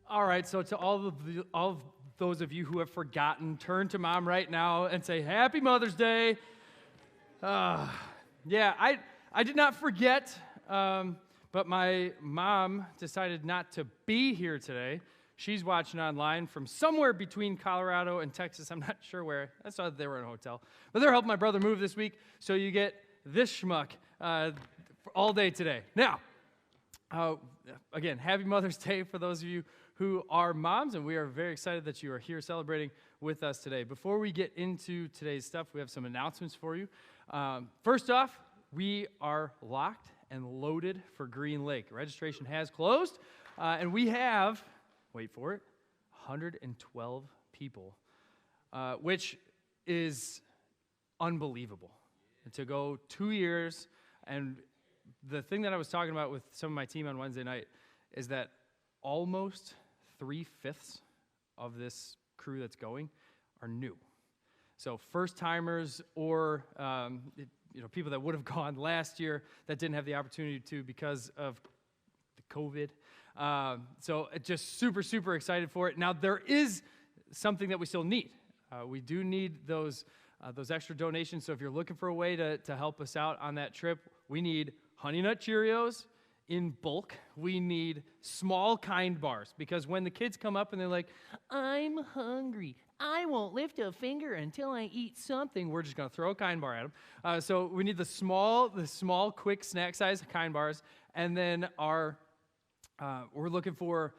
All right, so to all of those of you who have forgotten, turn to mom right now and say, Happy Mother's Day. Yeah, I did not forget, but my mom decided not to be here today. She's watching online from somewhere between Colorado and Texas. I'm not sure where. I saw that they were in a hotel. But they're helping my brother move this week, so you get this schmuck all day today. Now, again, happy Mother's Day for those of you who are moms, and we are very excited that you are here celebrating with us today. Before we get into today's stuff, we have some announcements for you. First off, we are locked and loaded for Green Lake. Registration has closed, and we have, wait for it, 112 people, which is unbelievable. And to go 2 years, and the thing that I was talking about with some of my team on Wednesday night is that almost 3/5 of this crew that's going are new. So first-timers or people that would have gone last year that didn't have the opportunity to because of the COVID. So just super, super excited for it. Now, there is something that we still need. We do need those extra donations. So if you're looking for a way to help us out on that trip, we need Honey Nut Cheerios in bulk. We need small kind bars, because when the kids come up and they're like, I'm hungry, I won't lift a finger until I eat something, we're just going to throw a kind bar at them. So we need the small, quick snack size kind bars, and then we're looking for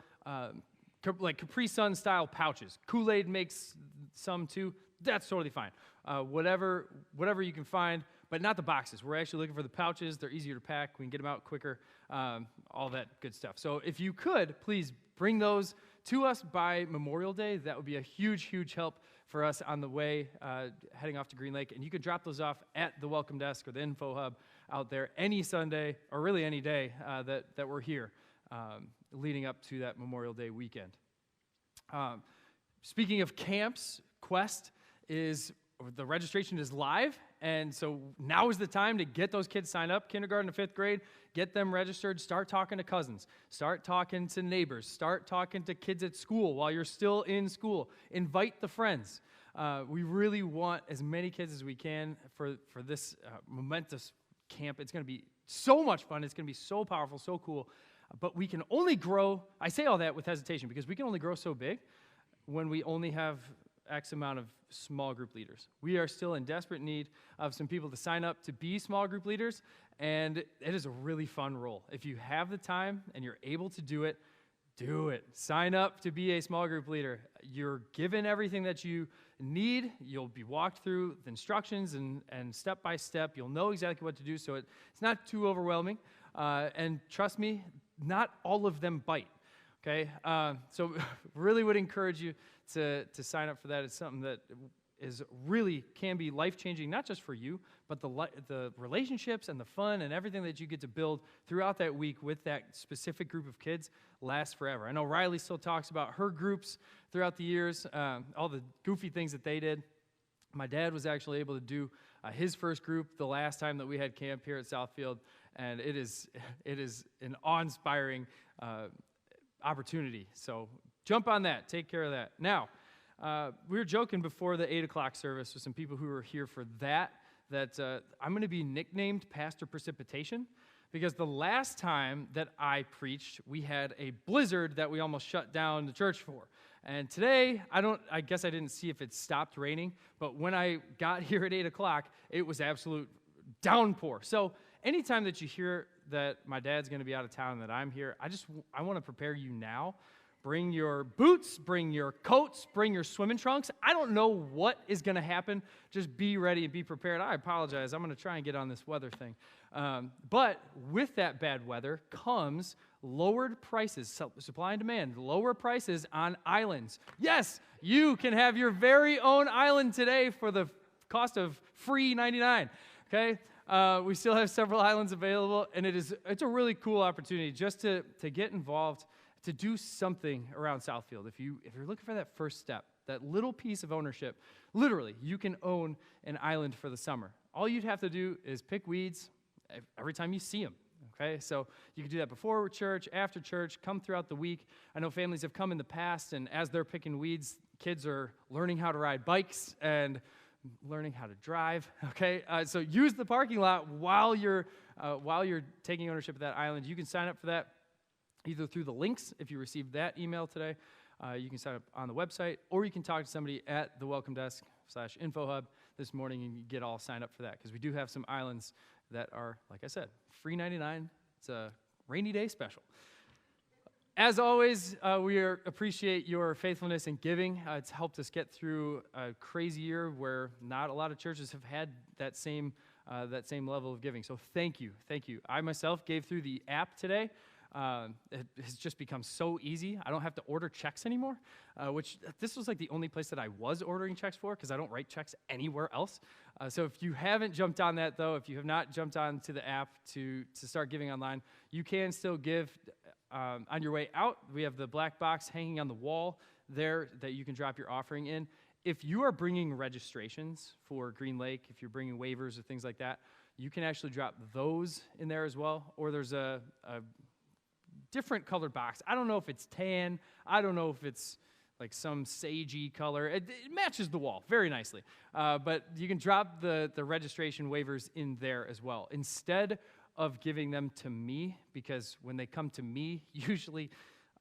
like Capri Sun style pouches. Kool-Aid makes some too. That's totally fine. Whatever you can find, but not the boxes. We're actually looking for the pouches. They're easier to pack. We can get them out quicker, all that good stuff. So if you could, please bring those to us by Memorial Day. That would be a huge, huge help for us on the way heading off to Green Lake. And you can drop those off at the welcome desk or the info hub out there any Sunday, or really any day that we're here leading up to that Memorial Day weekend. Speaking of camps, Quest the registration is live, and so now is the time to get those kids signed up, kindergarten to 5th grade, get them registered, start talking to cousins, start talking to neighbors, start talking to kids at school while you're still in school. Invite the friends. We really want as many kids as we can for this momentous camp. It's going to be so much fun. It's going to be so powerful, so cool. But we can only grow, I say all that with hesitation, because we can only grow so big when we only have X amount of small group leaders. We are still in desperate need of some people to sign up to be small group leaders, and it is a really fun role. If you have the time and you're able to do it, do it. Sign up to be a small group leader. You're given everything that you need. You'll be walked through the instructions and step by step. You'll know exactly what to do, so it's not too overwhelming. And trust me, not all of them bite. Okay, so really would encourage you to sign up for that. It's something that can be life-changing, not just for you, but the relationships and the fun and everything that you get to build throughout that week with that specific group of kids lasts forever. I know Riley still talks about her groups throughout the years, all the goofy things that they did. My dad was actually able to do his first group the last time that we had camp here at Southfield, and it is an awe-inspiring opportunity. So jump on that. Take care of that. Now, we were joking before the 8 o'clock service with some people who were here for that I'm going to be nicknamed Pastor Precipitation, because the last time that I preached, we had a blizzard that we almost shut down the church for. And today, I guess I didn't see if it stopped raining, but when I got here at 8 o'clock, it was absolute downpour. So anytime that you hear that my dad's going to be out of town and that I'm here, I want to prepare you now. Bring your boots, bring your coats, bring your swimming trunks. I don't know what is going to happen. Just be ready and be prepared. I apologize. I'm going to try and get on this weather thing. But with that bad weather comes lowered prices, supply and demand, lower prices on islands. Yes, you can have your very own island today for the cost of free $99. Okay? We still have several islands available, and it's a really cool opportunity just to get involved, to do something around Southfield. If you're looking for that first step, that little piece of ownership, literally, you can own an island for the summer. All you'd have to do is pick weeds every time you see them. okay? So you can do that before church, after church, come throughout the week. I know families have come in the past, and as they're picking weeds, kids are learning how to ride bikes and learning how to drive, okay? So use the parking lot while you're taking ownership of that island. You can sign up for that either through the links, if you received that email today. You can sign up on the website, or you can talk to somebody at the welcome desk /info hub this morning and you get all signed up for that, because we do have some islands that are, like I said, free 99. It's a rainy day special. As always, we appreciate your faithfulness in giving. It's helped us get through a crazy year where not a lot of churches have had that same level of giving. So thank you. I myself gave through the app today. It has just become so easy. I don't have to order checks anymore, which this was like the only place that I was ordering checks for, because I don't write checks anywhere else. So if you haven't jumped on that, though, if you have not jumped on to the app to start giving online, you can still give on your way out. We have the black box hanging on the wall there that you can drop your offering in. If you are bringing registrations for Green Lake, if you're bringing waivers or things like that, you can actually drop those in there as well. Or there's a different colored box. I don't know if it's tan. I don't know if it's like some sagey color. It matches the wall very nicely. But you can drop the registration waivers in there as well, instead of giving them to me, because when they come to me, usually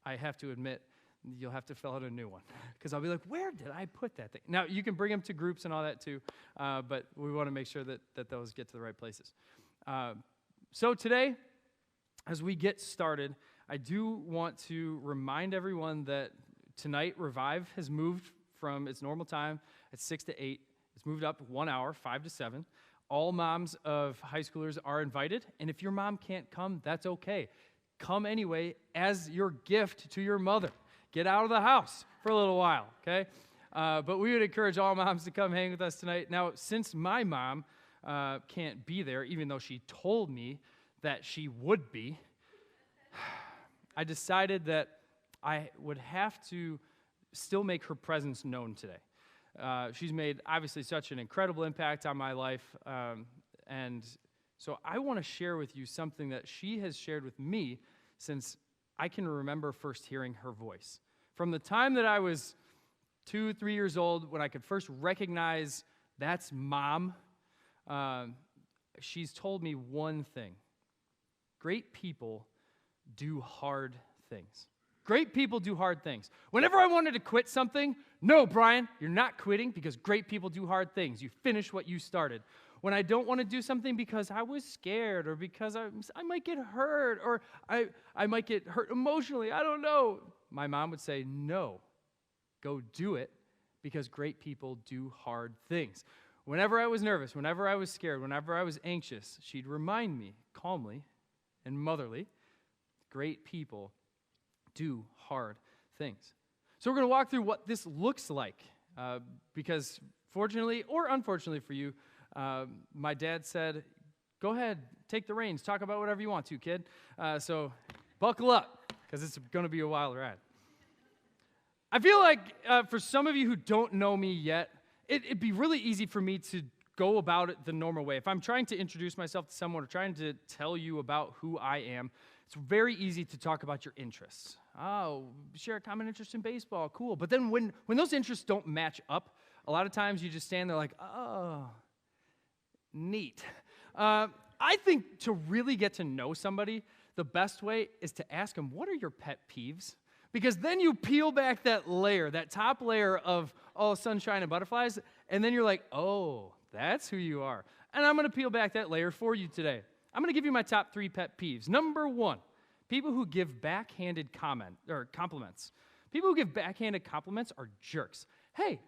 I have to admit, you'll have to fill out a new one, because I'll be like, where did I put that thing? Now, you can bring them to groups and all that too, but we want to make sure that those get to the right places. So today, as we get started, I do want to remind everyone that tonight, Revive has moved from its normal time at 6 to 8. It's moved up 1 hour, 5 to 7. All moms of high schoolers are invited, and if your mom can't come, that's okay. Come anyway as your gift to your mother. Get out of the house for a little while, okay? But we would encourage all moms to come hang with us tonight. Now, since my mom can't be there, even though she told me that she would be, I decided that I would have to still make her presence known today. She's made, obviously, such an incredible impact on my life, and so I want to share with you something that she has shared with me since I can remember first hearing her voice. From the time that I was 2, 3 years old, when I could first recognize that's Mom, she's told me one thing: great people do hard things. Great people do hard things. Whenever I wanted to quit something, no, Brian, you're not quitting, because great people do hard things. You finish what you started. When I don't want to do something because I was scared, or because I might get hurt, or I might get hurt emotionally, I don't know, my mom would say, no, go do it, because great people do hard things. Whenever I was nervous, whenever I was scared, whenever I was anxious, she'd remind me calmly and motherly, great people do hard things. So we're going to walk through what this looks like, because fortunately or unfortunately for you, my dad said, go ahead, take the reins, talk about whatever you want to, kid. So buckle up, because it's going to be a wild ride. I feel like for some of you who don't know me yet, it'd be really easy for me to go about it the normal way. If I'm trying to introduce myself to someone or trying to tell you about who I am, it's very easy to talk about your interests. Oh, share a common interest in baseball, cool. But then when those interests don't match up, a lot of times you just stand there like, oh, neat. I think to really get to know somebody, the best way is to ask them, what are your pet peeves? Because then you peel back that layer, that top layer of, oh, sunshine and butterflies, and then you're like, oh, that's who you are. And I'm going to peel back that layer for you today. I'm going to give you my top 3 pet peeves. Number 1, people who give backhanded compliments. People who give backhanded compliments are jerks. Hey,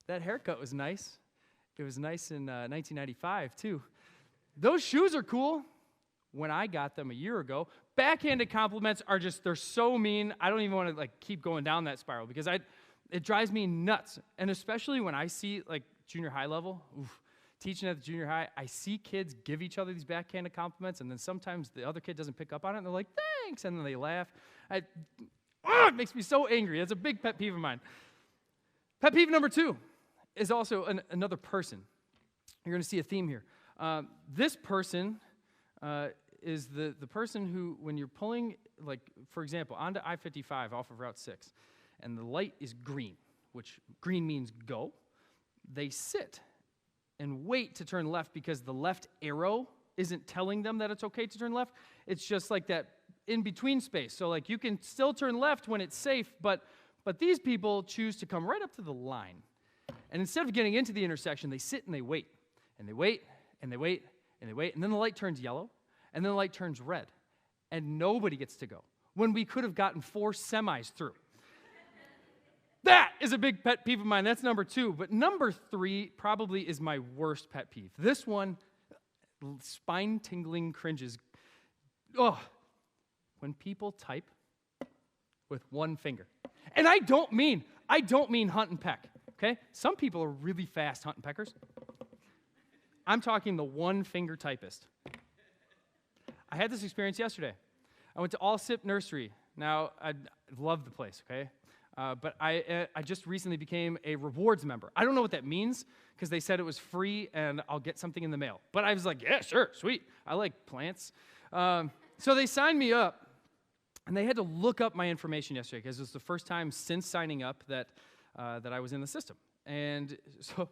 that haircut was nice. It was nice in 1995, too. Those shoes are cool. When I got them a year ago, backhanded compliments are just, they're so mean. I don't even want to keep going down that spiral, because it drives me nuts. And especially when I see junior high level, teaching at the junior high, I see kids give each other these backhanded compliments, and then sometimes the other kid doesn't pick up on it, and they're like, thanks, and then they laugh. It makes me so angry. That's a big pet peeve of mine. Pet peeve number 2 is also another person. You're going to see a theme here. This person is the person who, when you're pulling, like, for example, onto I-55 off of Route 6, and the light is green, which green means go, they sit and wait to turn left because the left arrow isn't telling them that it's okay to turn left. It's just like that in-between space. So, like, you can still turn left when it's safe, but these people choose to come right up to the line. And instead of getting into the intersection, they sit and they wait. And they wait, and they wait, and they wait. And then the light turns yellow, and then the light turns red. And nobody gets to go, when we could have gotten 4 semis through. That is a big pet peeve of mine. That's number 2. But number 3 probably is my worst pet peeve. This one, spine-tingling cringes. Oh, when people type with one finger. And I don't mean hunt and peck, okay? Some people are really fast hunt and peckers. I'm talking the one-finger typist. I had this experience yesterday. I went to Allsip Nursery. Now, I love the place, okay? But I just recently became a rewards member. I don't know what that means, because they said it was free and I'll get something in the mail. But I was like, yeah, sure, sweet. I like plants. So they signed me up, and they had to look up my information yesterday, because it was the first time since signing up that I was in the system. And so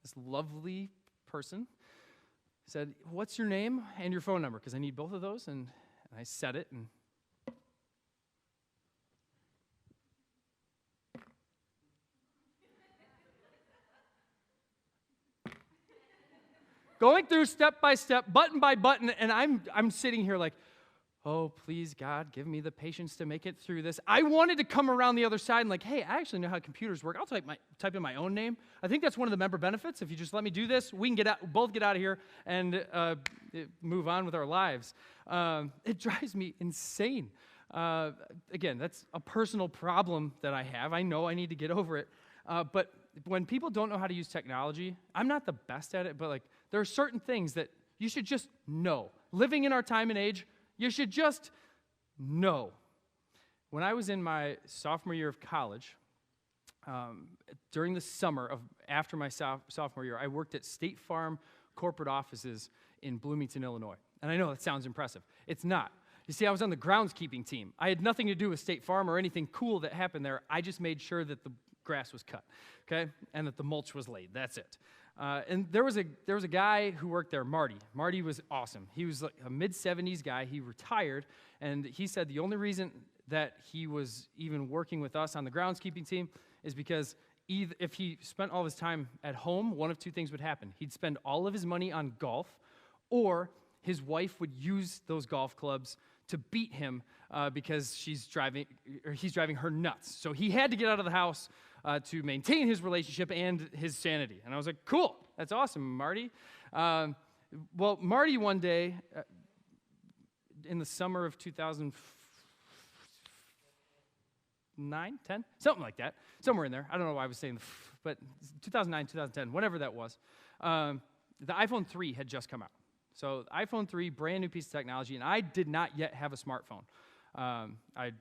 this lovely person said, what's your name and your phone number? Because I need both of those. And I said it, and going through step by step, button by button, and I'm sitting here like, oh, please, God, give me the patience to make it through this. I wanted to come around the other side and like, hey, I actually know how computers work. I'll type in my own name. I think that's one of the member benefits. If you just let me do this, we can both get out of here and move on with our lives. It drives me insane. Again, that's a personal problem that I have. I know I need to get over it. But when people don't know how to use technology, I'm not the best at it, but like, there are certain things that you should just know. Living in our time and age, you should just know. When I was in my sophomore year of college, during the summer after my sophomore year, I worked at State Farm corporate offices in Bloomington, Illinois. And I know that sounds impressive. It's not. You see, I was on the groundskeeping team. I had nothing to do with State Farm or anything cool that happened there. I just made sure that the grass was cut, okay, and that the mulch was laid. That's it. And there was a guy who worked there, Marty. Marty was awesome. He was like a mid-70s guy. He retired, and he said the only reason that he was even working with us on the groundskeeping team is because if he spent all his time at home, one of two things would happen. He'd spend all of his money on golf, or his wife would use those golf clubs to beat him because he's driving her nuts. So he had to get out of the house to maintain his relationship and his sanity. And I was like, cool, that's awesome, Marty. Well, Marty one day, in the summer of 2009, 10, something like that, somewhere in there. I don't know why I was saying, but 2009, 2010, whatever that was, the iPhone 3 had just come out. So iPhone 3, brand new piece of technology, and I did not yet have a smartphone. I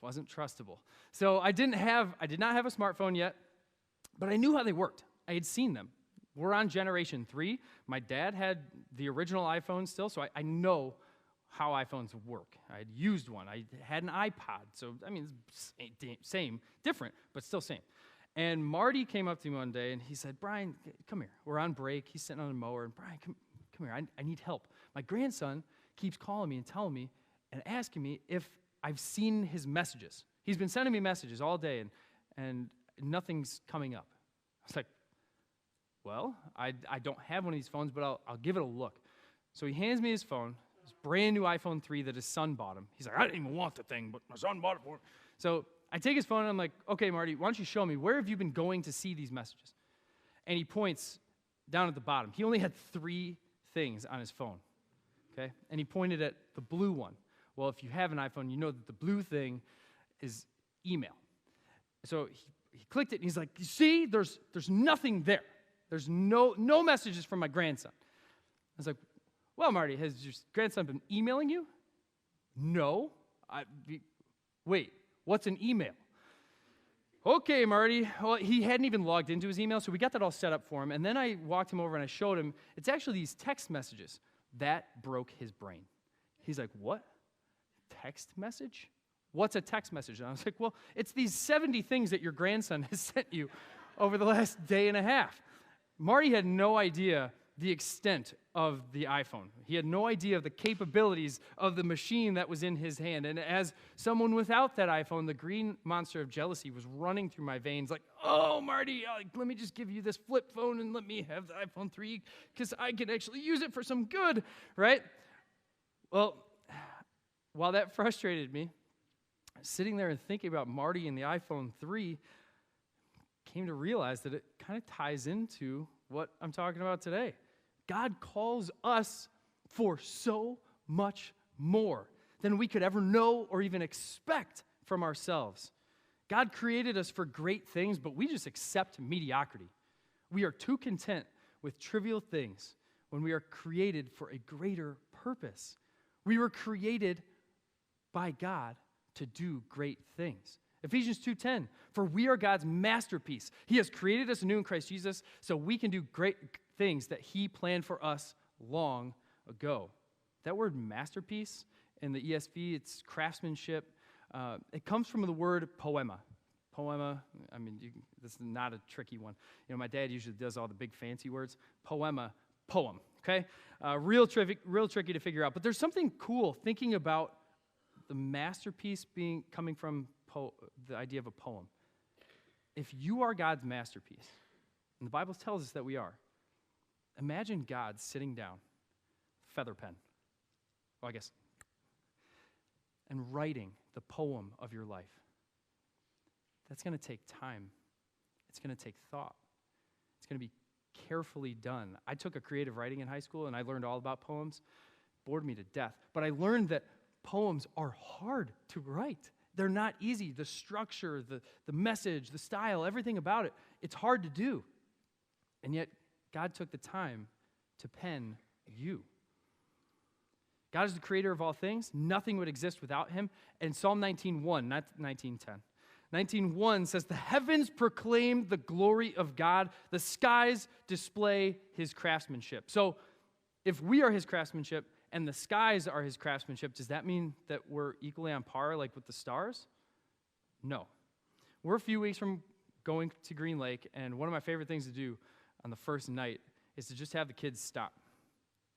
wasn't trustable. So I did not have a smartphone yet, but I knew how they worked. I had seen them. We're on generation 3. My dad had the original iPhone still, so I know how iPhones work. I had used one. I had an iPod. So, I mean, same, different, but still same. And Marty came up to me one day, and he said, Brian, come here. We're on break. He's sitting on a mower, and Brian, come here. I need help. My grandson keeps calling me and telling me and asking me if I've seen his messages. He's been sending me messages all day, and nothing's coming up. I was like, well, I don't have one of these phones, but I'll give it a look. So he hands me his phone, his brand new iPhone 3 that his son bought him. He's like, I didn't even want the thing, but my son bought it for me. So I take his phone, and I'm like, okay, Marty, why don't you show me, where have you been going to see these messages? And he points down at the bottom. He only had 3 things on his phone, okay? And he pointed at the blue one. Well, if you have an iPhone, you know that the blue thing is email. So he clicked it, and he's like, you see, there's nothing there. There's no messages from my grandson. I was like, well, Marty, has your grandson been emailing you? No. Wait, what's an email? Okay, Marty. Well, he hadn't even logged into his email, so we got that all set up for him. And then I walked him over and I showed him, it's actually these text messages. That broke his brain. He's like, what? Text message? What's a text message? And I was like, well, it's these 70 things that your grandson has sent you over the last day and a half. Marty had no idea the extent of the iPhone. He had no idea of the capabilities of the machine that was in his hand. And as someone without that iPhone, the green monster of jealousy was running through my veins like, oh, Marty, let me just give you this flip phone and let me have the iPhone 3 because I can actually use it for some good, right? Well, while that frustrated me, sitting there and thinking about Marty and the iPhone 3, came to realize that it kind of ties into what I'm talking about today. God calls us for so much more than we could ever know or even expect from ourselves. God created us for great things, but we just accept mediocrity. We are too content with trivial things when we are created for a greater purpose. We were created by God to do great things. Ephesians 2:10, for we are God's masterpiece. He has created us anew in Christ Jesus so we can do great things that he planned for us long ago. That word masterpiece in the ESV, it's craftsmanship. It comes from the word poema. Poema, I mean, this is not a tricky one. You know, my dad usually does all the big fancy words. Poema, poem, okay? Real tricky to figure out. But there's something cool thinking about the masterpiece coming from the idea of a poem. If you are God's masterpiece, and the Bible tells us that we are, imagine God sitting down, feather pen, well, I guess, and writing the poem of your life. That's going to take time. It's going to take thought. It's going to be carefully done. I took a creative writing in high school, and I learned all about poems. Bored me to death. But I learned that poems are hard to write. They're not easy. The structure, the message, the style, everything about it, it's hard to do. And yet, God took the time to pen you. God is the creator of all things. Nothing would exist without him. And Psalm 19:1, not 19:10. 19:1 says, the heavens proclaim the glory of God. The skies display his craftsmanship. So if we are his craftsmanship, and the skies are his craftsmanship, does that mean that we're equally on par like with the stars? No. We're a few weeks from going to Green Lake, and one of my favorite things to do on the first night is to just have the kids stop.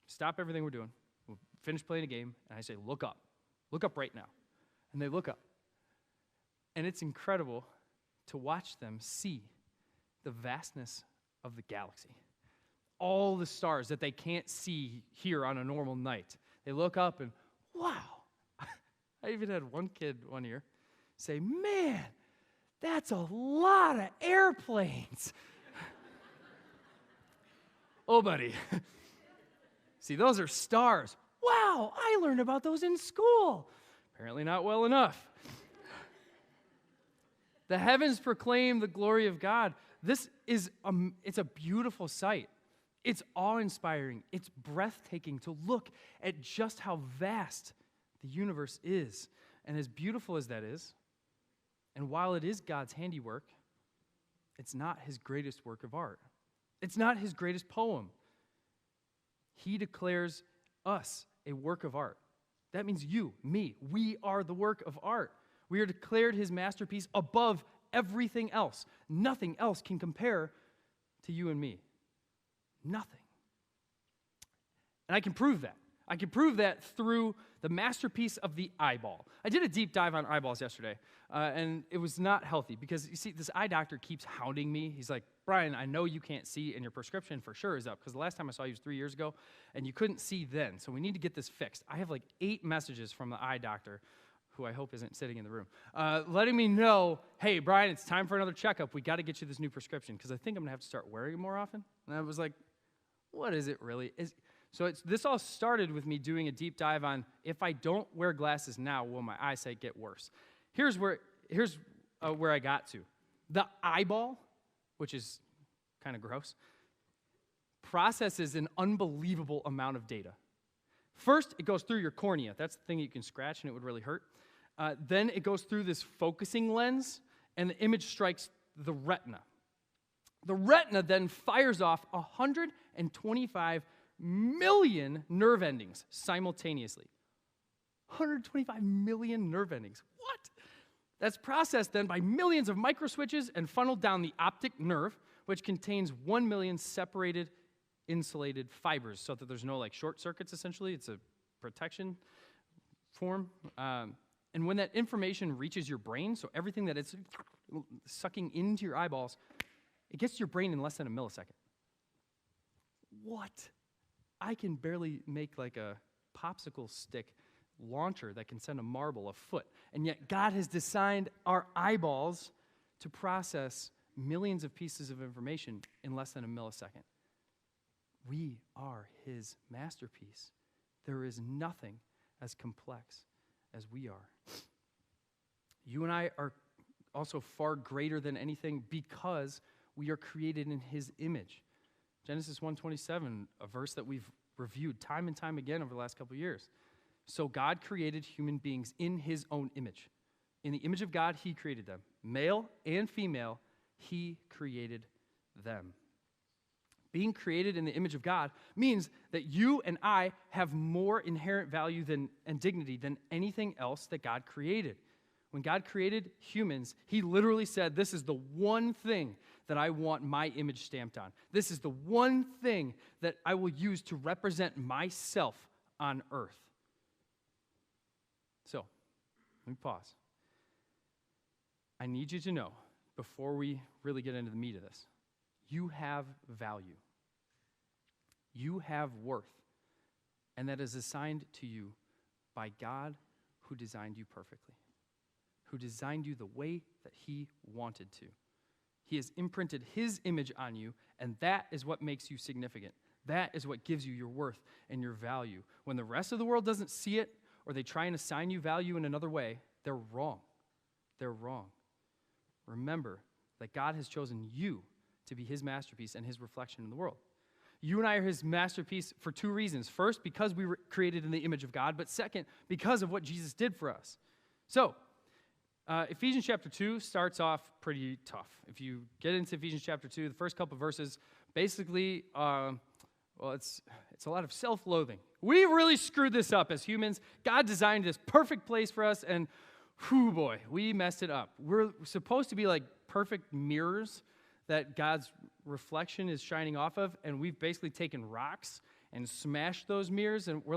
Stop everything we're doing. We'll finish playing a game, and I say, look up. Look up right now. And they look up. And it's incredible to watch them see the vastness of the galaxy. All the stars that they can't see here on a normal night. They look up and, wow. I even had one kid one year say, man, that's a lot of airplanes. Oh, buddy. See, those are stars. Wow, I learned about those in school. Apparently not well enough. The heavens proclaim the glory of God. This is it's a beautiful sight. It's awe-inspiring. It's breathtaking to look at just how vast the universe is. And as beautiful as that is, and while it is God's handiwork, it's not his greatest work of art. It's not his greatest poem. He declares us a work of art. That means you, me, we are the work of art. We are declared his masterpiece above everything else. Nothing else can compare to you and me. Nothing. And I can prove that. I can prove that through the masterpiece of the eyeball. I did a deep dive on eyeballs yesterday, and it was not healthy because, you see, this eye doctor keeps hounding me. He's like, Brian, I know you can't see, and your prescription for sure is up because the last time I saw you was 3 years ago, and you couldn't see then, so we need to get this fixed. I have like 8 messages from the eye doctor, who I hope isn't sitting in the room, letting me know, hey, Brian, it's time for another checkup. We got to get you this new prescription because I think I'm going to have to start wearing it more often. And I was like, what is it really? This all started with me doing a deep dive on if I don't wear glasses now, will my eyesight get worse? Here's where I got to. The eyeball, which is kind of gross, processes an unbelievable amount of data. First, it goes through your cornea. That's the thing you can scratch and it would really hurt. Then it goes through this focusing lens, and the image strikes the retina. The retina then fires off 125 million nerve endings simultaneously. 125 million nerve endings. What? That's processed then by millions of microswitches and funneled down the optic nerve, which contains 1 million separated insulated fibers so that there's no like short circuits essentially. It's a protection form. And when that information reaches your brain, so everything that it's sucking into your eyeballs, it gets to your brain in less than a millisecond. What? I can barely make like a popsicle stick launcher that can send a marble a foot. And yet God has designed our eyeballs to process millions of pieces of information in less than a millisecond. We are his masterpiece. There is nothing as complex as we are. You and I are also far greater than anything because we are created in his image. Genesis 1:27, a verse that we've reviewed time and time again over the last couple of years. So God created human beings in his own image. In the image of God, he created them. Male and female, he created them. Being created in the image of God means that you and I have more inherent value and dignity than anything else that God created. When God created humans, he literally said, this is the one thing that I want my image stamped on. This is the one thing that I will use to represent myself on earth. So, let me pause. I need you to know, before we really get into the meat of this, you have value. You have worth. And that is assigned to you by God who designed you perfectly, who designed you the way that he wanted to. He has imprinted his image on you, and that is what makes you significant. That is what gives you your worth and your value. When the rest of the world doesn't see it, or they try and assign you value in another way, they're wrong. They're wrong. Remember that God has chosen you to be his masterpiece and his reflection in the world. You and I are his masterpiece for two reasons. First, because we were created in the image of God, but second, because of what Jesus did for us. So, Ephesians chapter 2 starts off pretty tough. If you get into Ephesians chapter 2, the first couple verses, basically, it's a lot of self-loathing. We really screwed this up as humans. God designed this perfect place for us, and whew, boy, we messed it up. We're supposed to be like perfect mirrors that God's reflection is shining off of, and we've basically taken rocks and smashed those mirrors, and we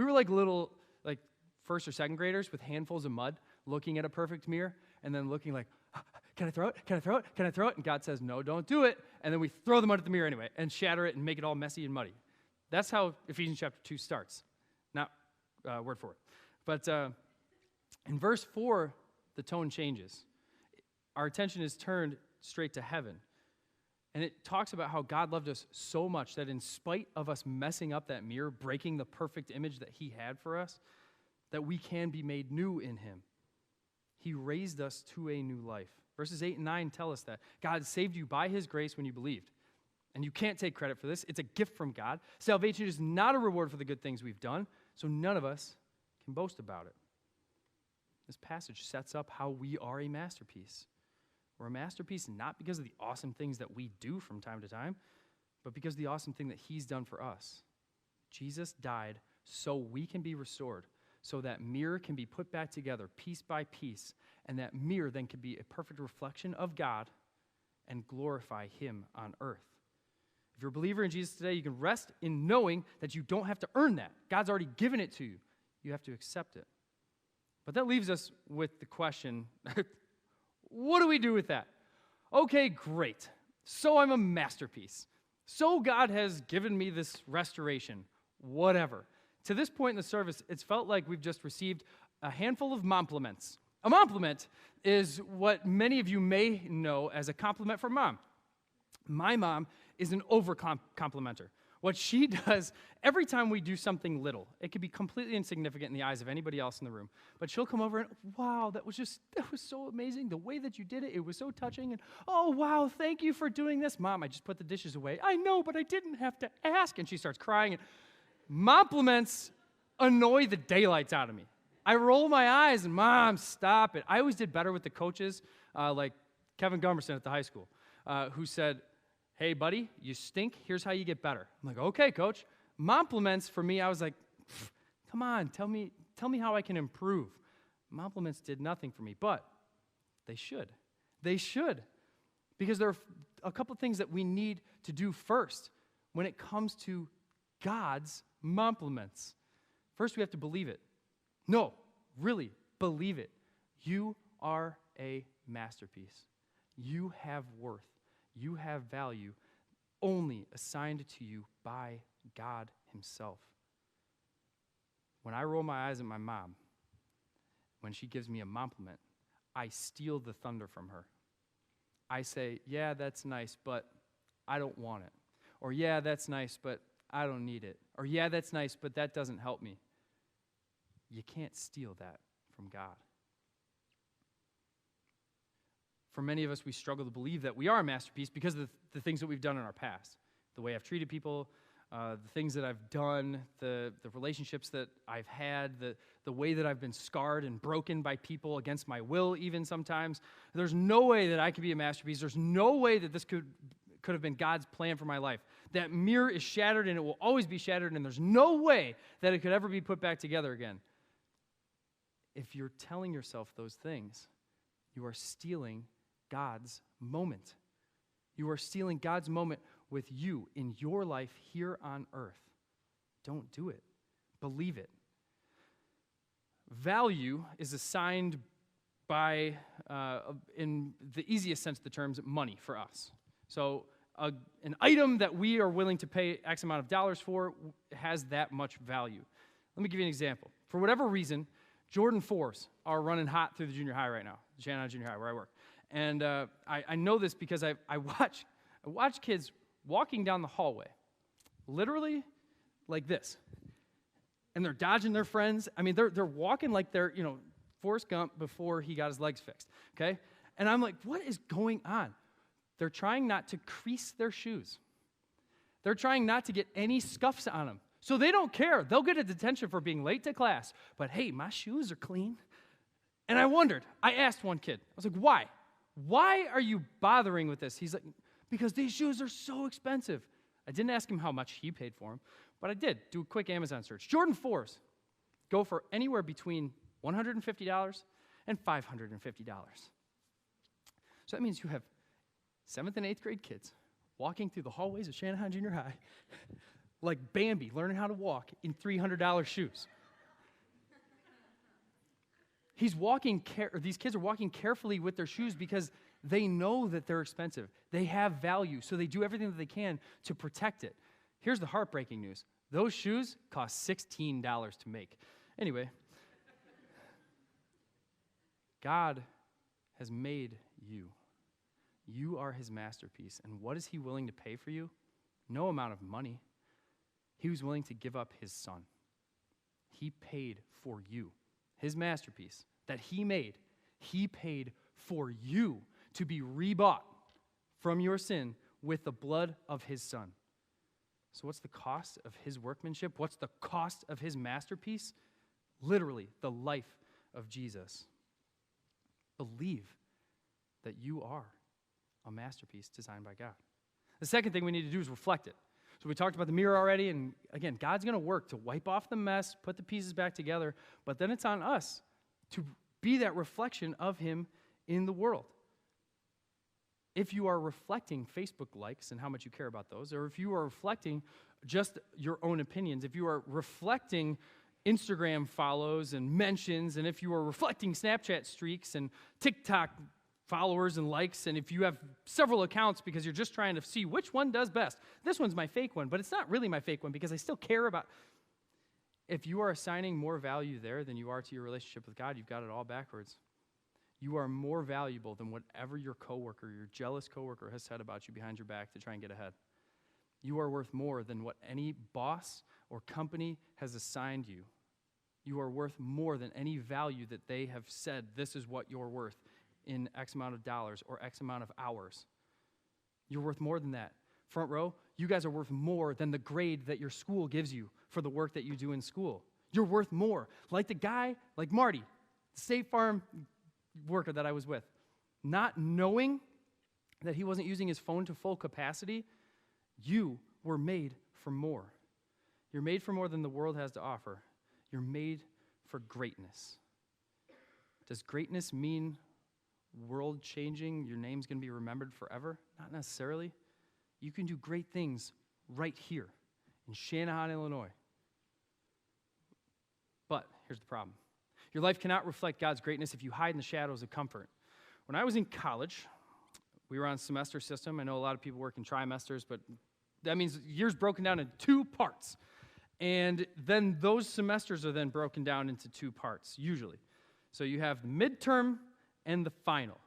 were like little like first or second graders with handfuls of mud looking at a perfect mirror and then looking like, can I throw it? Can I throw it? Can I throw it? And God says, no, don't do it. And then we throw the mud at the mirror anyway and shatter it and make it all messy and muddy. That's how Ephesians chapter 2 starts. Not word for it. But in verse 4, the tone changes. Our attention is turned straight to heaven. And it talks about how God loved us so much that in spite of us messing up that mirror, breaking the perfect image that he had for us, that we can be made new in him. He raised us to a new life. Verses 8 and 9 tell us that God saved you by his grace when you believed. And you can't take credit for this. It's a gift from God. Salvation is not a reward for the good things we've done, so none of us can boast about it. This passage sets up how we are a masterpiece. We're a masterpiece not because of the awesome things that we do from time to time, but because of the awesome thing that he's done for us. Jesus died so we can be restored, so that mirror can be put back together piece by piece, and that mirror then can be a perfect reflection of God and glorify him on earth. If you're a believer in Jesus today, you can rest in knowing that you don't have to earn that. God's already given it to you. You have to accept it. But that leaves us with the question, what do we do with that? Okay, great. So I'm a masterpiece. So God has given me this restoration. Whatever. To this point in the service, it's felt like we've just received a handful of compliments. A compliment is what many of you may know as a compliment from mom. My mom is an over-complimenter. What she does, every time we do something little, it could be completely insignificant in the eyes of anybody else in the room, but she'll come over and, wow, that was so amazing. The way that you did it, it was so touching. And, oh, wow, thank you for doing this. Mom, I just put the dishes away. I know, but I didn't have to ask. And she starts crying. And compliments annoy the daylights out of me. I roll my eyes and, Mom, stop it. I always did better with the coaches, like Kevin Gummerson at the high school, who said, hey, buddy, you stink. Here's how you get better. I'm like, okay, coach. Compliments for me, I was like, Come on, tell me how I can improve. Compliments did nothing for me, but they should. They should. Because there are a couple things that we need to do first when it comes to God's compliments. First, we have to believe it. No, really, believe it. You are a masterpiece. You have worth. You have value only assigned to you by God himself. When I roll my eyes at my mom, when she gives me a compliment, I steal the thunder from her. I say, yeah, that's nice, but I don't want it. Or, yeah, that's nice, but I don't need it. Or, yeah, that's nice, but that doesn't help me. You can't steal that from God. For many of us, we struggle to believe that we are a masterpiece because of the things that we've done in our past. The way I've treated people, the things that I've done, the relationships that I've had, the way that I've been scarred and broken by people against my will even sometimes. There's no way that I could be a masterpiece. There's no way that this could have been God's plan for my life. That mirror is shattered and it will always be shattered, and there's no way that it could ever be put back together again. If you're telling yourself those things, you are stealing God's moment. You are stealing God's moment with you in your life here on earth. Don't do it. Believe it. Value is assigned by, in the easiest sense of the terms, money for us. So an item that we are willing to pay X amount of dollars for has that much value. Let me give you an example. For whatever reason, Jordan 4s are running hot through the junior high right now, Shannon Junior High, where I work. And I know this because I watch kids walking down the hallway, literally like this. And they're dodging their friends. I mean, they're walking like they're, Forrest Gump before he got his legs fixed, okay? And I'm like, what is going on? They're trying not to crease their shoes. They're trying not to get any scuffs on them. So they don't care. They'll get a detention for being late to class. But hey, my shoes are clean. And I asked one kid, I was like, why? Why are you bothering with this? He's like, because these shoes are so expensive. I didn't ask him how much he paid for them, but I did do a quick Amazon search. Jordan 4s go for anywhere between $150 and $550. So that means you have 7th and 8th grade kids walking through the hallways of Shanahan Junior High like Bambi learning how to walk in $300 shoes. These kids are walking carefully with their shoes because they know that they're expensive. They have value, so they do everything that they can to protect it. Here's the heartbreaking news. Those shoes cost $16 to make. Anyway, God has made you. You are his masterpiece. And what is he willing to pay for you? No amount of money. He was willing to give up his son. He paid for you. His masterpiece that he made, he paid for you to be rebought from your sin with the blood of his son. So what's the cost of his workmanship? What's the cost of his masterpiece? Literally, the life of Jesus. Believe that you are a masterpiece designed by God. The second thing we need to do is reflect it. So we talked about the mirror already, and again, God's going to work to wipe off the mess, put the pieces back together, but then it's on us to be that reflection of him in the world. If you are reflecting Facebook likes and how much you care about those, or if you are reflecting just your own opinions, if you are reflecting Instagram follows and mentions, and if you are reflecting Snapchat streaks and TikTok followers and likes, and if you have several accounts because you're just trying to see which one does best. This one's my fake one, but it's not really my fake one because I still care about. If you are assigning more value there than you are to your relationship with God, you've got it all backwards. You are more valuable than whatever your coworker, your jealous coworker has said about you behind your back to try and get ahead. You are worth more than what any boss or company has assigned you. You are worth more than any value that they have said, this is what you're worth in X amount of dollars or X amount of hours. You're worth more than that. Front row, you guys are worth more than the grade that your school gives you for the work that you do in school. You're worth more. Like the guy, like Marty, the State Farm worker that I was with, not knowing that he wasn't using his phone to full capacity, you were made for more. You're made for more than the world has to offer. You're made for greatness. Does greatness mean world-changing? Your name's going to be remembered forever? Not necessarily. You can do great things right here in Channahon, Illinois. But here's the problem. Your life cannot reflect God's greatness if you hide in the shadows of comfort. When I was in college, we were on a semester system. I know a lot of people work in trimesters, but that means years broken down into 2 parts. And then those semesters are then broken down into 2 parts, usually. So you have the midterm and the final.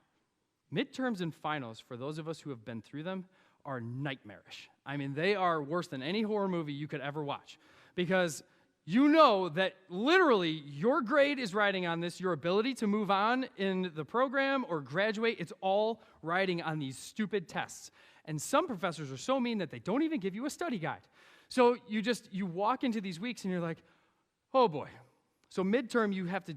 Midterms and finals, for those of us who have been through them, are nightmarish. I mean, they are worse than any horror movie you could ever watch. Because you know that literally your grade is riding on this, your ability to move on in the program or graduate, it's all riding on these stupid tests. And some professors are so mean that they don't even give you a study guide. So you walk into these weeks and you're like, oh boy. So midterm, you have to,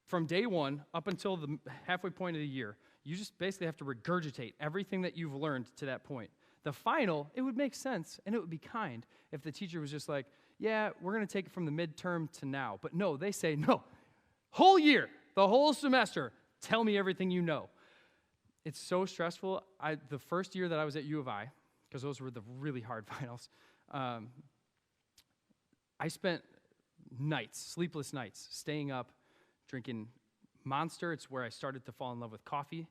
from day 1 up until the halfway point of the year, you just basically have to regurgitate everything that you've learned to that point. The final, it would make sense and it would be kind if the teacher was just like, yeah, we're going to take it from the midterm to now. But no, they say, no, whole year, the whole semester, tell me everything you know. It's so stressful. The first year that I was at U of I, because those were the really hard finals, I spent nights, sleepless nights, staying up, drinking Monster. It's where I started to fall in love with coffee,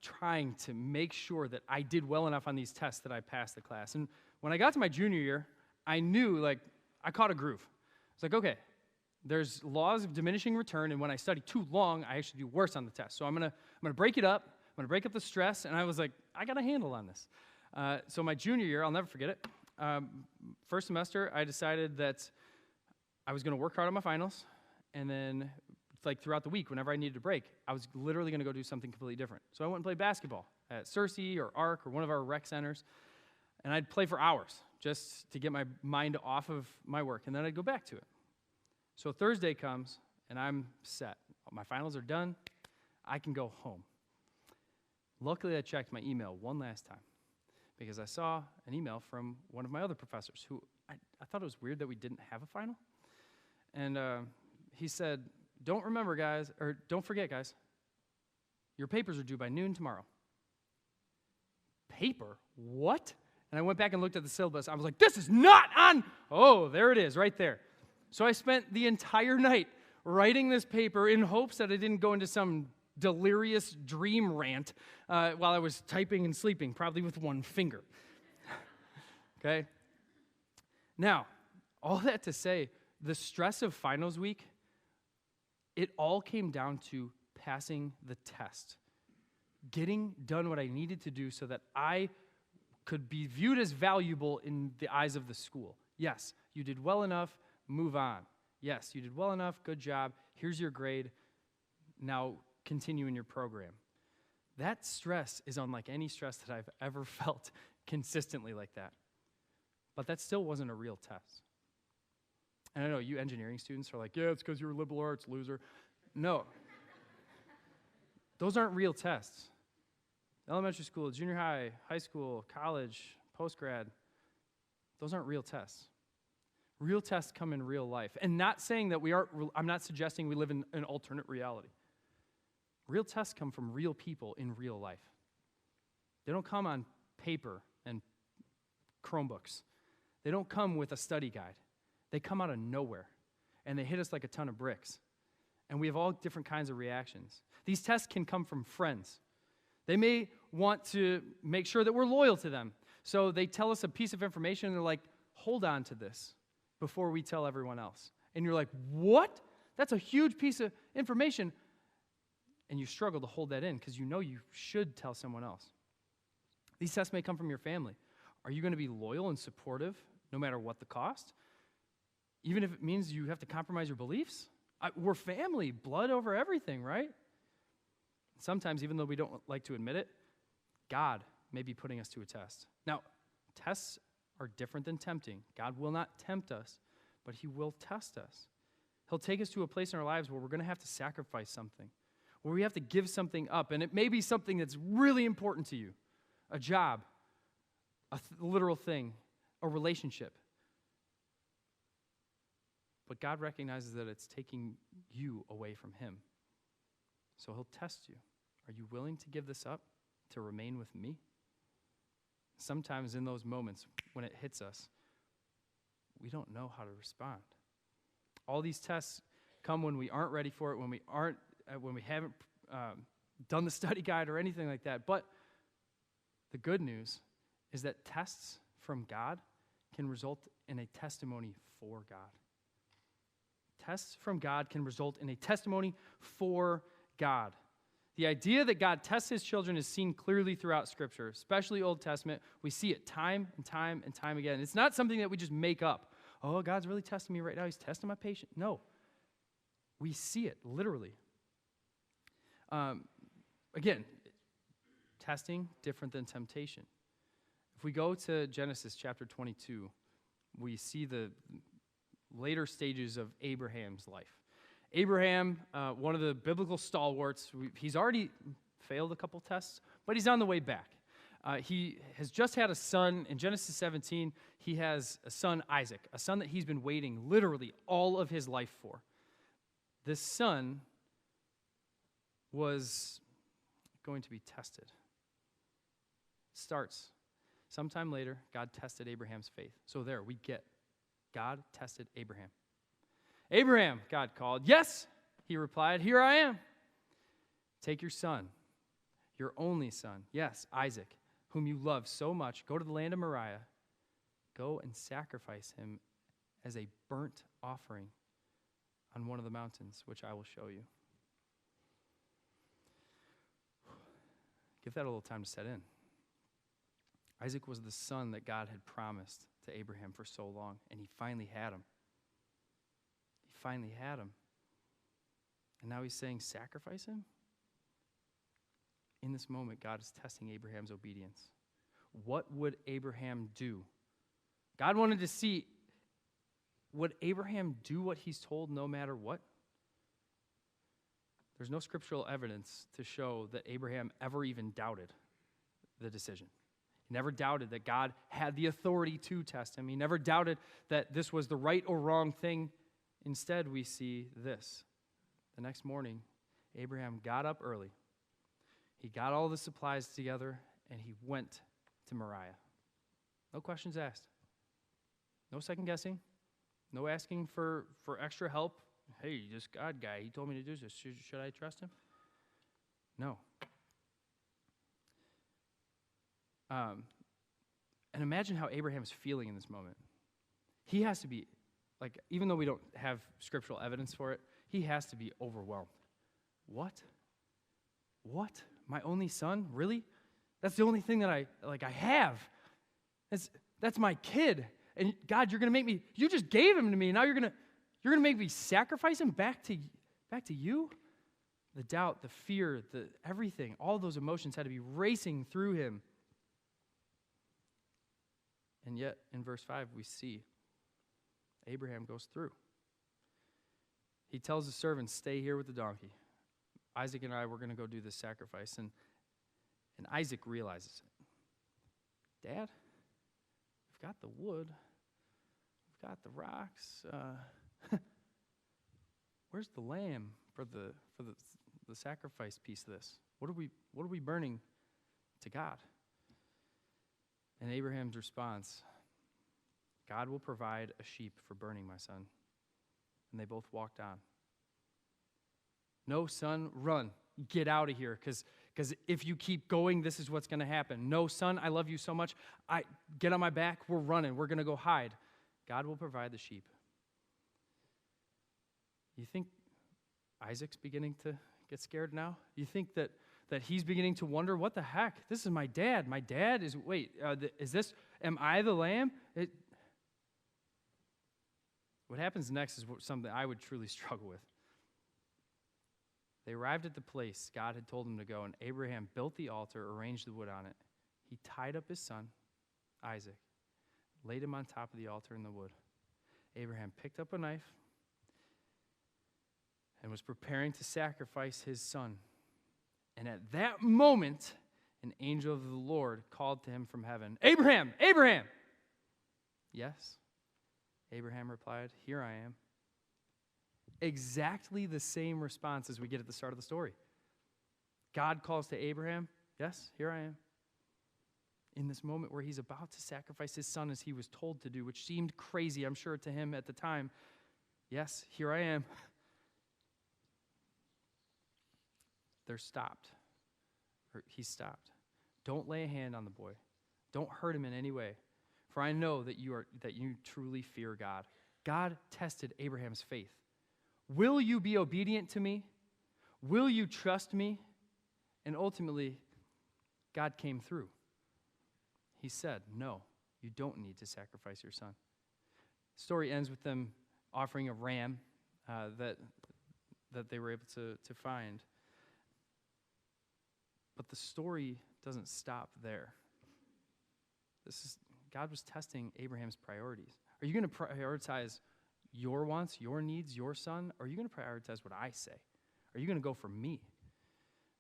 trying to make sure that I did well enough on these tests that I passed the class. And when I got to my junior year, I knew, I caught a groove. It's like, okay, there's laws of diminishing return, and when I study too long, I actually do worse on the test. So I'm gonna break it up. I'm gonna break up the stress, and I was like, I got a handle on this. So my junior year, I'll never forget it. First semester, I decided that I was gonna work hard on my finals, and then throughout the week, whenever I needed a break, I was literally gonna go do something completely different. So I went and played basketball at Cersei or ARC or one of our rec centers, and I'd play for hours just to get my mind off of my work, and then I'd go back to it. So Thursday comes, and I'm set. My finals are done. I can go home. Luckily, I checked my email one last time because I saw an email from one of my other professors who I thought it was weird that we didn't have a final. And he said, don't forget, guys, your papers are due by noon tomorrow. Paper? What? And I went back and looked at the syllabus. I was like, this is not on. Oh, there it is, right there. So I spent the entire night writing this paper in hopes that I didn't go into some delirious dream rant while I was typing and sleeping, probably with one finger. Okay? Now, all that to say, the stress of finals week, it all came down to passing the test, getting done what I needed to do so that I could be viewed as valuable in the eyes of the school. Yes, you did well enough, move on. Yes, you did well enough, good job, here's your grade, now continue in your program. That stress is unlike any stress that I've ever felt consistently like that. But that still wasn't a real test. And I know you engineering students are like, yeah, it's because you're a liberal arts loser. No. Those aren't real tests. Elementary school, junior high, high school, college, post-grad, those aren't real tests. Real tests come in real life. And not saying that I'm not suggesting we live in an alternate reality. Real tests come from real people in real life. They don't come on paper and Chromebooks. They don't come with a study guide. They come out of nowhere, and they hit us like a ton of bricks. And we have all different kinds of reactions. These tests can come from friends. They may want to make sure that we're loyal to them. So they tell us a piece of information, and they're like, hold on to this before we tell everyone else. And you're like, what? That's a huge piece of information. And you struggle to hold that in because you know you should tell someone else. These tests may come from your family. Are you going to be loyal and supportive no matter what the cost? Even if it means you have to compromise your beliefs? We're family, blood over everything, right? Sometimes, even though we don't like to admit it, God may be putting us to a test. Now, tests are different than tempting. God will not tempt us, but he will test us. He'll take us to a place in our lives where we're going to have to sacrifice something, where we have to give something up, and it may be something that's really important to you, a job, a literal thing, a relationship. but God recognizes that it's taking you away from him. So he'll test you. Are you willing to give this up to remain with me? Sometimes in those moments when it hits us, we don't know how to respond. All these tests come when we aren't ready for it, when we haven't done the study guide or anything like that. But the good news is that tests from God can result in a testimony for God. Tests from God can result in a testimony for God. The idea that God tests his children is seen clearly throughout Scripture, especially Old Testament. We see it time and time and time again. It's not something that we just make up. Oh, God's really testing me right now. He's testing my patience. No. We see it, literally. Again, testing, different than temptation. If we go to Genesis chapter 22, we see the later stages of Abraham's life. Abraham, one of the biblical stalwarts, he's already failed a couple tests, but he's on the way back. He has just had a son. In Genesis 17, he has a son, Isaac, a son that he's been waiting literally all of his life for. This son was going to be tested. Starts. Sometime later, God tested Abraham's faith. So there, we get God tested Abraham. Abraham, God called. Yes, he replied, here I am. Take your son, your only son, yes, Isaac, whom you love so much. Go to the land of Moriah. Go and sacrifice him as a burnt offering on one of the mountains, which I will show you. Give that a little time to set in. Isaac was the son that God had promised to Abraham for so long, and he finally had him. He finally had him. And now he's saying, sacrifice him? In this moment, God is testing Abraham's obedience. What would Abraham do? God wanted to see, would Abraham do what he's told no matter what? There's no scriptural evidence to show that Abraham ever even doubted the decision. He never doubted that God had the authority to test him. He never doubted that this was the right or wrong thing. Instead, we see this. The next morning, Abraham got up early. He got all the supplies together, and he went to Moriah. No questions asked. No second guessing. No asking for extra help. Hey, this God guy, he told me to do this. Should I trust him? No. And imagine how Abraham's feeling in this moment. He has to be, like, even though we don't have scriptural evidence for it, he has to be overwhelmed. What? My only son? Really? That's the only thing that I have. That's my kid. And God, you're going to make me, you just gave him to me. Now you're going to make me sacrifice him back to you? The doubt, the fear, the everything, all those emotions had to be racing through him. And yet, in verse 5, we see Abraham goes through. He tells the servants, stay here with the donkey. Isaac and I, we're going to go do this sacrifice. And Isaac realizes it. Dad, we've got the wood. We've got the rocks. Where's the lamb for the sacrifice piece of this? What are we burning to God? And Abraham's response, God will provide a sheep for burning, my son. And they both walked on. No, son, run. Get out of here, because if you keep going, this is what's going to happen. No, son, I love you so much. Get on my back. We're running. We're going to go hide. God will provide the sheep. You think Isaac's beginning to get scared now? You think that he's beginning to wonder, what the heck? This is my dad. My dad is, am I the lamb? What happens next is something I would truly struggle with. They arrived at the place God had told him to go, and Abraham built the altar, arranged the wood on it. He tied up his son, Isaac, laid him on top of the altar in the wood. Abraham picked up a knife and was preparing to sacrifice his son. And at that moment, an angel of the Lord called to him from heaven, Abraham, Abraham! Yes, Abraham replied, here I am. exactly the same response as we get at the start of the story. God calls to Abraham, yes, here I am. In this moment where he's about to sacrifice his son as he was told to do, which seemed crazy, I'm sure, to him at the time. Yes, here I am. They're stopped. Or he's stopped. Don't lay a hand on the boy. Don't hurt him in any way. For I know that you truly fear God. God tested Abraham's faith. Will you be obedient to me? Will you trust me? And ultimately, God came through. He said, no, you don't need to sacrifice your son. The story ends with them offering a ram that they were able to find. But the story doesn't stop there. God was testing Abraham's priorities. Are you going to prioritize your wants, your needs, your son? Or are you going to prioritize what I say? Are you going to go for me?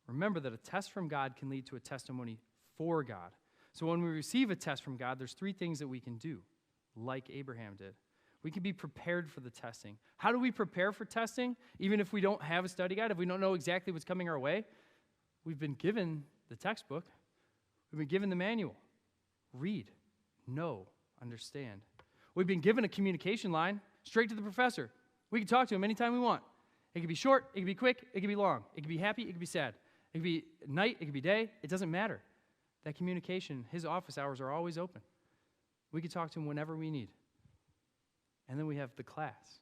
Remember that a test from God can lead to a testimony for God. So when we receive a test from God, there's 3 things that we can do, like Abraham did. We can be prepared for the testing. How do we prepare for testing? Even if we don't have a study guide, if we don't know exactly what's coming our way, we've been given the textbook. We've been given the manual. Read, know, understand. We've been given a communication line straight to the professor. We can talk to him anytime we want. It can be short, it can be quick, it can be long. It can be happy, it can be sad. It can be night, it can be day. It doesn't matter. That communication, his office hours are always open. We can talk to him whenever we need. And then we have the class.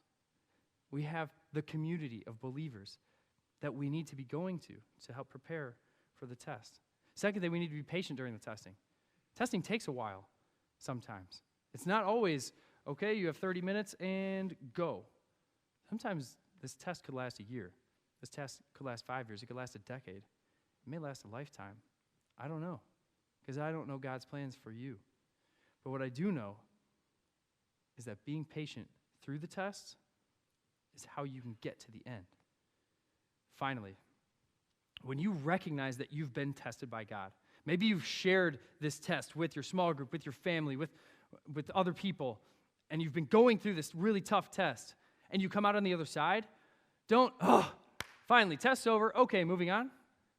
We have the community of believers that we need to be going to help prepare for the test. Secondly, we need to be patient during the testing. Testing takes a while sometimes. It's not always, okay, you have 30 minutes and go. Sometimes this test could last a year. This test could last 5 years. It could last a decade. It may last a lifetime. I don't know, because I don't know God's plans for you. But what I do know is that being patient through the test is how you can get to the end. Finally, when you recognize that you've been tested by God, maybe you've shared this test with your small group, with your family, with other people, and you've been going through this really tough test, and you come out on the other side, don't, finally, test's over, okay, moving on.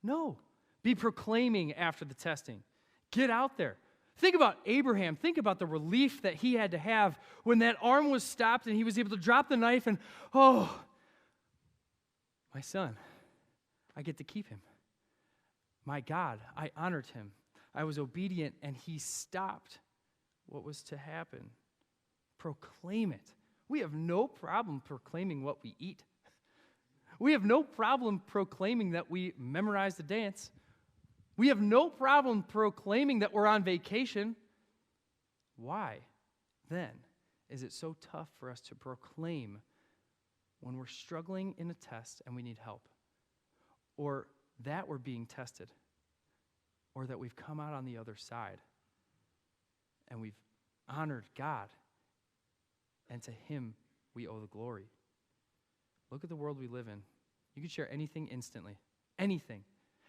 No. Be proclaiming after the testing. Get out there. Think about Abraham. Think about the relief that he had to have when that arm was stopped and he was able to drop the knife and, my son, I get to keep him. My God, I honored him. I was obedient and he stopped what was to happen. Proclaim it. We have no problem proclaiming what we eat. We have no problem proclaiming that we memorize the dance. We have no problem proclaiming that we're on vacation. Why, then, is it so tough for us to proclaim when we're struggling in a test and we need help? Or that we're being tested? Or that we've come out on the other side and we've honored God, and to Him we owe the glory? Look at the world we live in. You can share anything instantly. Anything.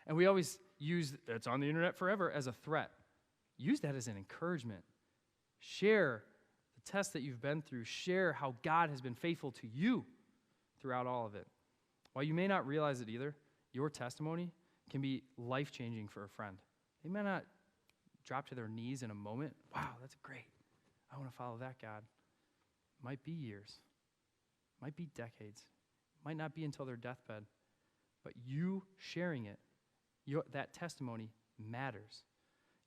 And we always use it's on the internet forever as a threat. Use that as an encouragement. Share the test that you've been through. Share how God has been faithful to you throughout all of it. While you may not realize it either, your testimony can be life-changing for a friend. They may not drop to their knees in a moment. Wow, that's great. I want to follow that God. Might be years. Might be decades. Might not be until their deathbed. But you sharing it, that testimony matters.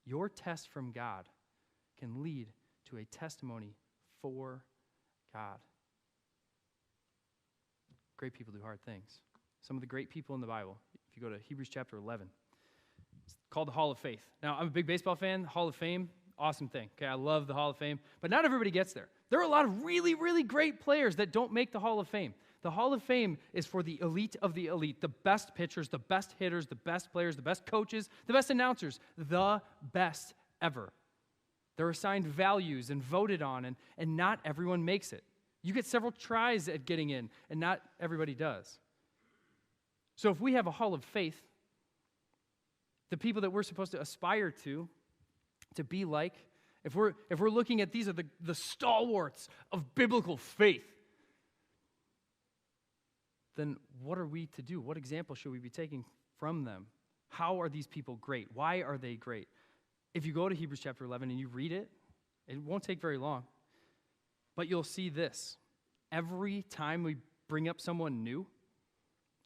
Your test from God can lead to a testimony for God. Great people do hard things. Some of the great people in the Bible, if you go to Hebrews chapter 11, it's called the Hall of Faith. Now, I'm a big baseball fan. Hall of Fame, awesome thing. Okay, I love the Hall of Fame. But not everybody gets there. There are a lot of really, really great players that don't make the Hall of Fame. The Hall of Fame is for the elite of the elite, the best pitchers, the best hitters, the best players, the best coaches, the best announcers, the best ever. They're assigned values and voted on, and not everyone makes it. You get several tries at getting in, and not everybody does. So if we have a Hall of Faith, the people that we're supposed to aspire to be like, if we're looking at these are the stalwarts of biblical faith, then what are we to do? What example should we be taking from them? How are these people great? Why are they great? If you go to Hebrews chapter 11 and you read it, it won't take very long, but you'll see this. Every time we bring up someone new,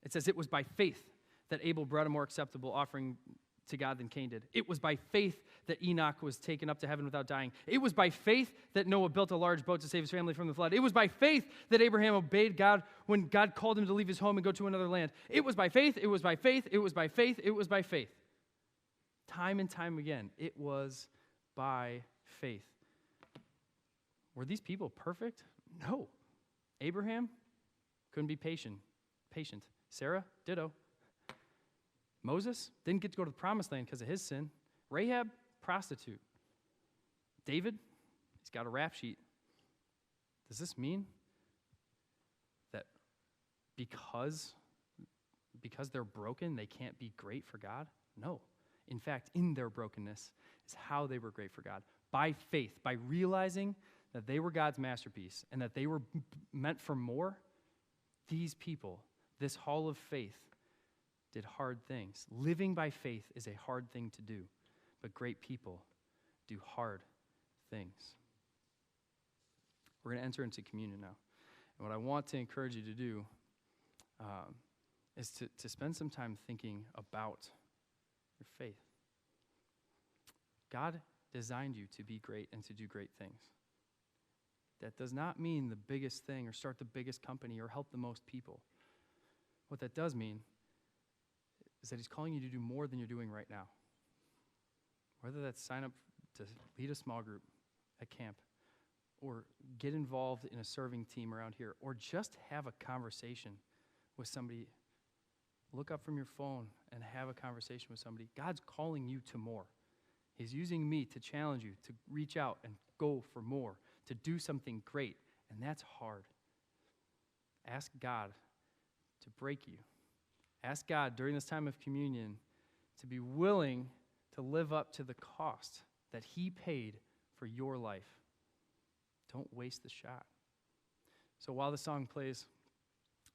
it says it was by faith that Abel brought a more acceptable offering to God than Cain did. It was by faith that Enoch was taken up to heaven without dying. It was by faith that Noah built a large boat to save his family from the flood. It was by faith that Abraham obeyed God when God called him to leave his home and go to another land. It was by faith, it was by faith, it was by faith, it was by faith. Time and time again, it was by faith. Were these people perfect? No. Abraham couldn't be patient. Sarah, ditto. Moses didn't get to go to the promised land because of his sin. Rahab, prostitute. David, he's got a rap sheet. Does this mean that because they're broken, they can't be great for God? No. In fact, in their brokenness is how they were great for God. By faith, by realizing that they were God's masterpiece and that they were meant for more, these people, this hall of faith, did hard things. Living by faith is a hard thing to do, but great people do hard things. We're going to enter into communion now. And what I want to encourage you to do is to spend some time thinking about your faith. God designed you to be great and to do great things. That does not mean the biggest thing or start the biggest company or help the most people. What that does mean is that he's calling you to do more than you're doing right now. Whether that's sign up to lead a small group at camp, or get involved in a serving team around here, or just have a conversation with somebody. Look up from your phone and have a conversation with somebody. God's calling you to more. He's using me to challenge you to reach out and go for more, to do something great, and that's hard. Ask God to break you. Ask God during this time of communion to be willing to live up to the cost that he paid for your life. Don't waste the shot. So while the song plays,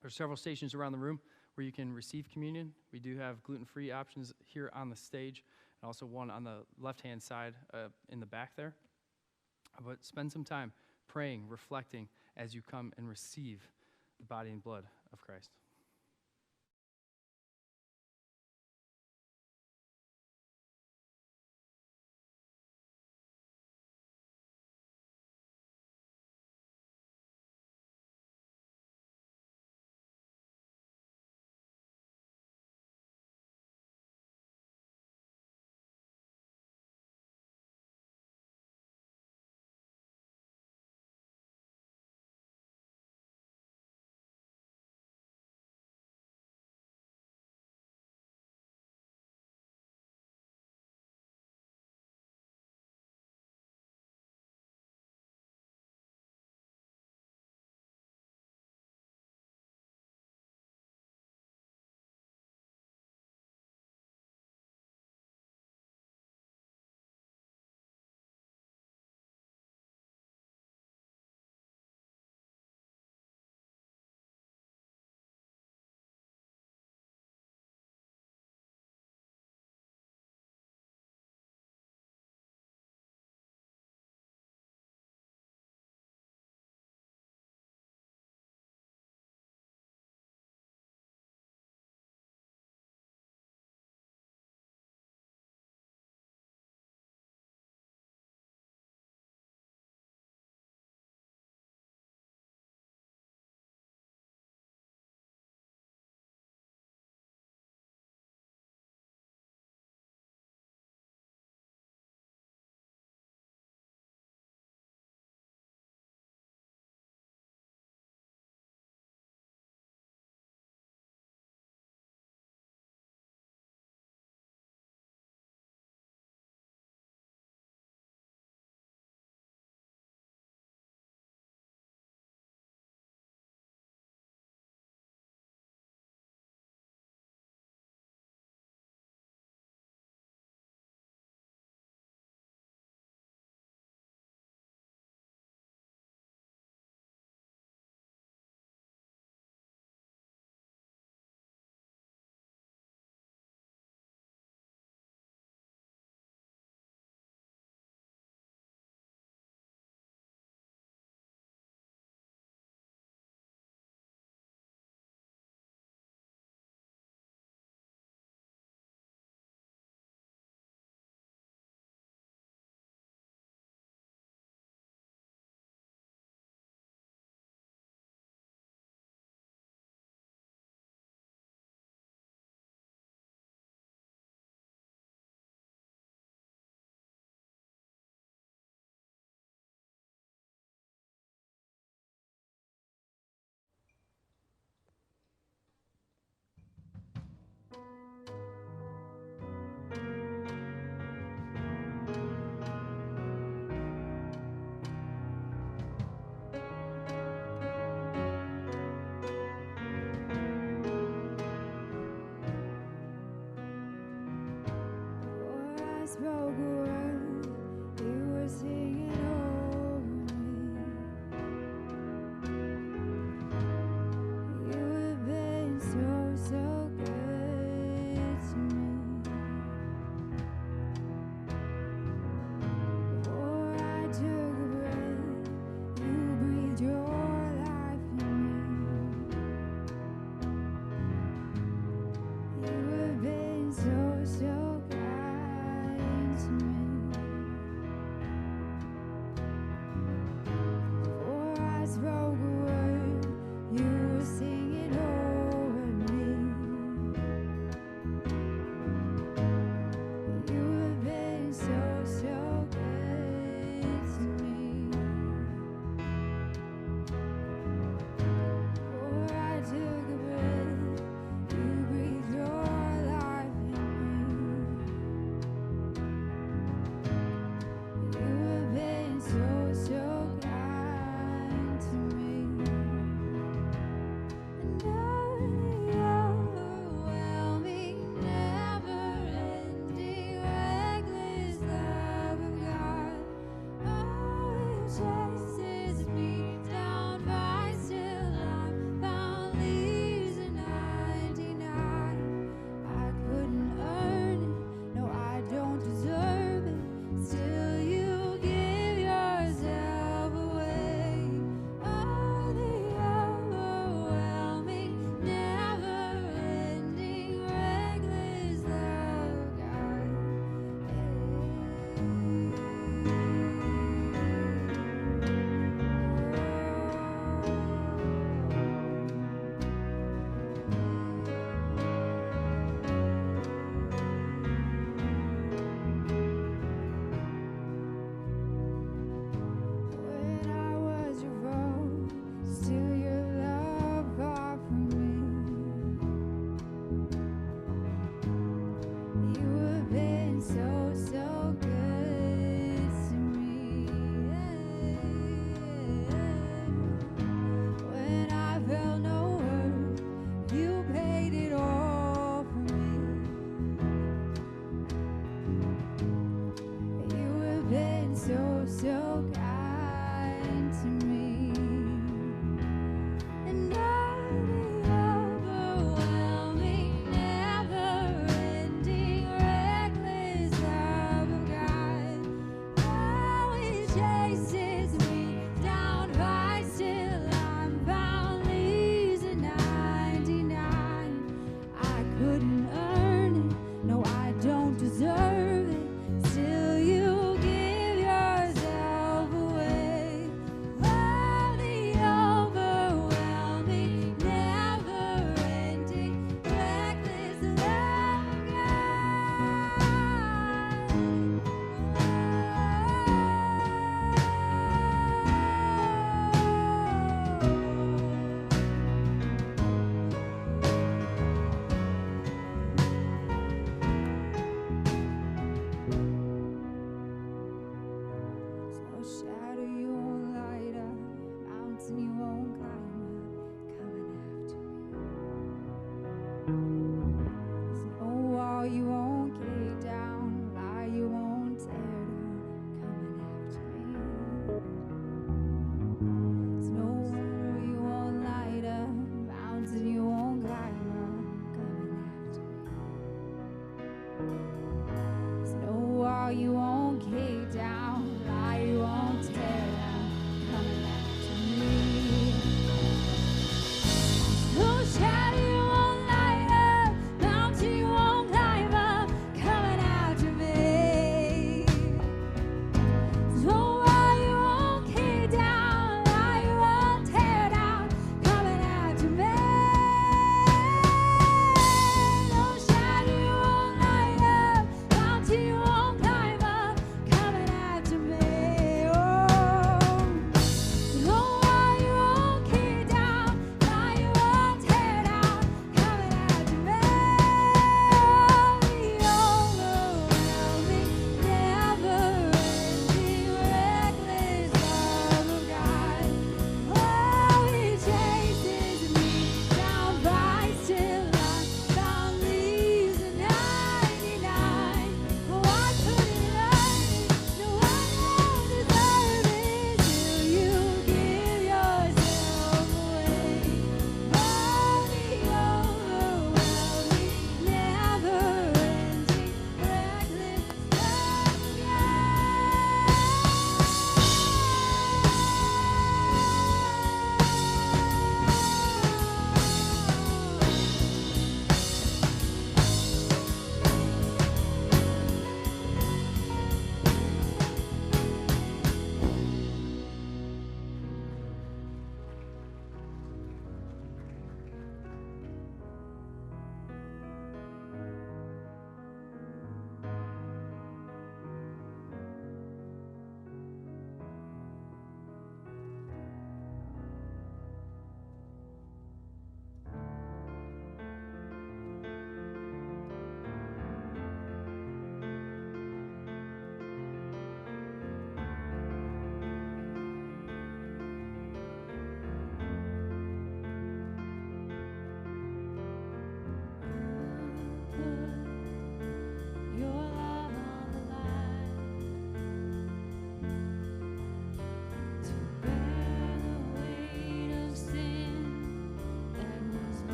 there's several stations around the room where you can receive communion. We do have gluten-free options here on the stage, and also one on the left-hand side in the back there. But spend some time praying, reflecting as you come and receive the body and blood of Christ. spoke a word, you were singing over me. You have been so good to me. Before I took a breath, you breathed your life in me. You have been so kind to me. Before I spoke a word, you were singing over me. You have been so good to me. Before I took a breath, you breathed your life in me. You have been so kind to me. And the overwhelming, never-ending, reckless love of God, oh, it chases me down, finds till I'm found, leaves a 99. I couldn't earn it, no, I don't deserve it. Still, you give yourself away. Oh, the overwhelming, never-ending, reckless love of God. When I was your foe, still your love fought for me. You have been so good to me. When I felt no worth, you paid it all for me. You have been so kind to me. And all the overwhelming, never-ending, reckless love of God, oh, it chases me down, finds till I'm found, leaves a 99. I couldn't earn it, no, I don't deserve it. Still, you give yourself away.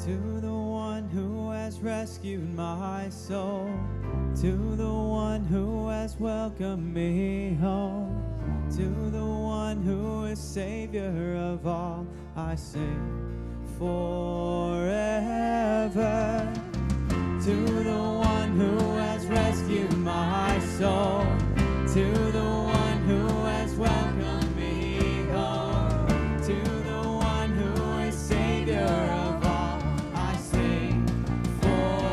To the one who has rescued my soul, to the one who has welcomed me home, to the one who is Savior of all, I sing forever. To the one who has rescued my soul, to the one who has welcomed me home, to the one who is Savior of all, I sing forever.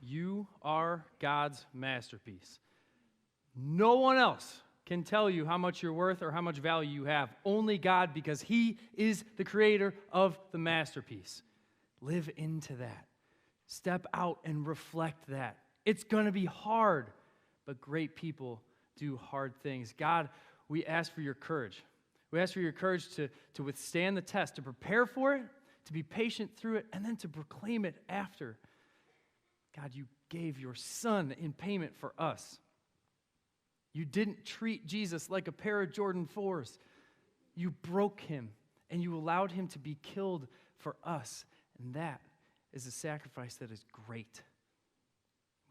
You are God's masterpiece. No one else can tell you how much you're worth or how much value you have. Only God, because He is the creator of the masterpiece. Live into that. Step out and reflect that. It's going to be hard, but great people do hard things. God, we ask for your courage. We ask for your courage to withstand the test, to prepare for it, to be patient through it, and then to proclaim it after. God, you gave your Son in payment for us. You didn't treat Jesus like a pair of Jordan 4s. You broke him, and you allowed him to be killed for us. And that is a sacrifice that is great.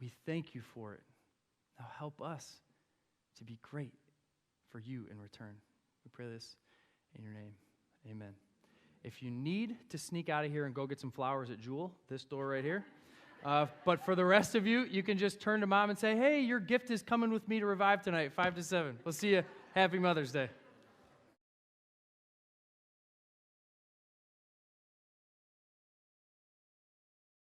We thank you for it. Now help us to be great for you in return. We pray this in your name. Amen. If you need to sneak out of here and go get some flowers at Jewel, this door right here. But for the rest of you, you can just turn to Mom and say, hey, your gift is coming with me to Revive tonight, 5 to 7. We'll see you. Happy Mother's Day.